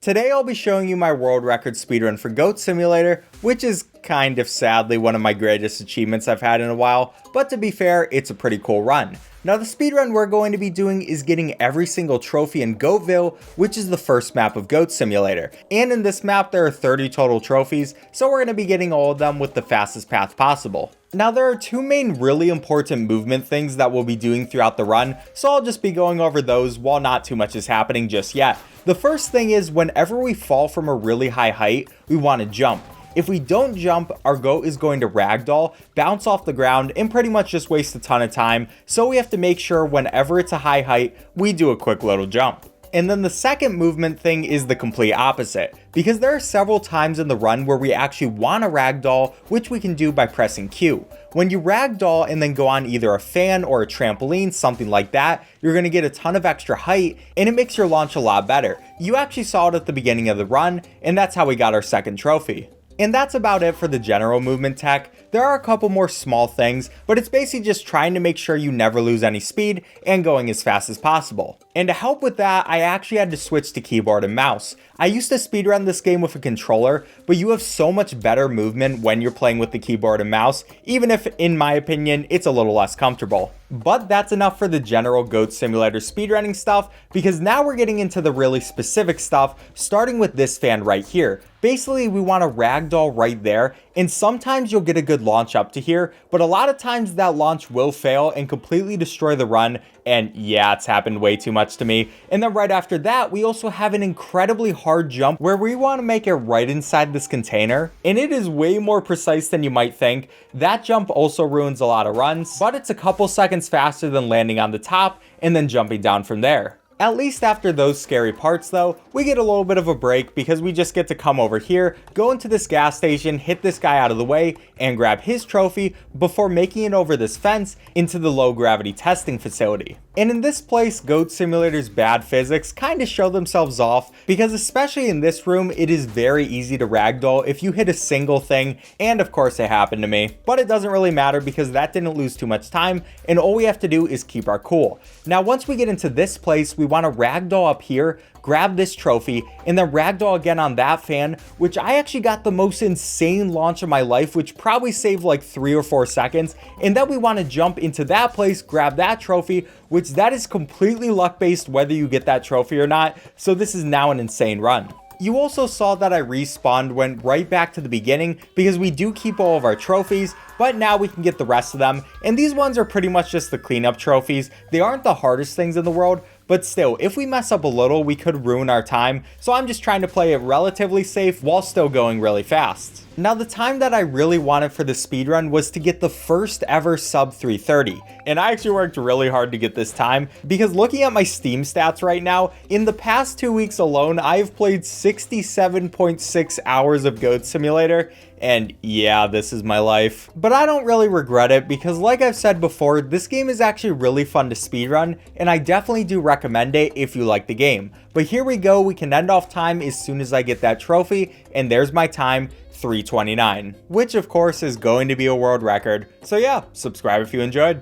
Today I'll be showing you my world record speedrun for Goat Simulator, which is kind of sadly one of my greatest achievements I've had in a while, but to be fair, it's a pretty cool run. Now the speedrun we're going to be doing is getting every single trophy in Goatville, which is the first map of Goat Simulator. And in this map there are 30 total trophies, so we're going to be getting all of them with the fastest path possible. Now there are two main really important movement things that we'll be doing throughout the run, so I'll just be going over those while not too much is happening just yet. The first thing is whenever we fall from a really high height, we want to jump. If we don't jump, our goat is going to ragdoll, bounce off the ground, and pretty much just waste a ton of time, so we have to make sure whenever it's a high height, we do a quick little jump. And then the second movement thing is the complete opposite, because there are several times in the run where we actually want to ragdoll, which we can do by pressing Q. When you ragdoll and then go on either a fan or a trampoline, something like that, you're going to get a ton of extra height, and it makes your launch a lot better. You actually saw it at the beginning of the run, and that's how we got our second trophy. And that's about it for the general movement tech. There are a couple more small things, but it's basically just trying to make sure you never lose any speed and going as fast as possible. And to help with that, I actually had to switch to keyboard and mouse. I used to speedrun this game with a controller, but you have so much better movement when you're playing with the keyboard and mouse, even if, in my opinion, it's a little less comfortable. But that's enough for the general Goat Simulator speedrunning stuff, because now we're getting into the really specific stuff, starting with this fan right here. Basically, we want to ragdoll right there, and sometimes you'll get a good launch up to here, but a lot of times that launch will fail and completely destroy the run, and yeah, it's happened way too much to me. And then right after that, we also have an incredibly hard jump where we want to make it right inside this container, and it is way more precise than you might think. That jump also ruins a lot of runs, but it's a couple seconds faster than landing on the top and then jumping down from there. At least after those scary parts though, we get a little bit of a break because we just get to come over here, go into this gas station, hit this guy out of the way, and grab his trophy before making it over this fence into the low gravity testing facility. And in this place, Goat Simulator's bad physics kind of show themselves off, because especially in this room, it is very easy to ragdoll if you hit a single thing, and of course it happened to me. But it doesn't really matter because that didn't lose too much time, and all we have to do is keep our cool. Now once we get into this place, we want to ragdoll up here, grab this trophy, and then ragdoll again on that fan, which I actually got the most insane launch of my life, which probably saved like 3 or 4 seconds. And then we want to jump into that place, grab that trophy, which that is completely luck based whether you get that trophy or not. So this is now an insane run. You also saw that I respawned, went right back to the beginning because we do keep all of our trophies, but now we can get the rest of them. And these ones are pretty much just the cleanup trophies. They aren't the hardest things in the world, but still, if we mess up a little, we could ruin our time. So I'm just trying to play it relatively safe while still going really fast. Now the time that I really wanted for the speedrun was to get the first ever sub 330. And I actually worked really hard to get this time, because looking at my Steam stats right now, in the past 2 weeks alone, I've played 67.6 hours of Goat Simulator. And yeah, this is my life. But I don't really regret it because, like I've said before, this game is actually really fun to speedrun, and I definitely do recommend it if you like the game. But here we go, we can end off time as soon as I get that trophy, and there's my time, 3:29, which of course is going to be a world record. So yeah, subscribe if you enjoyed.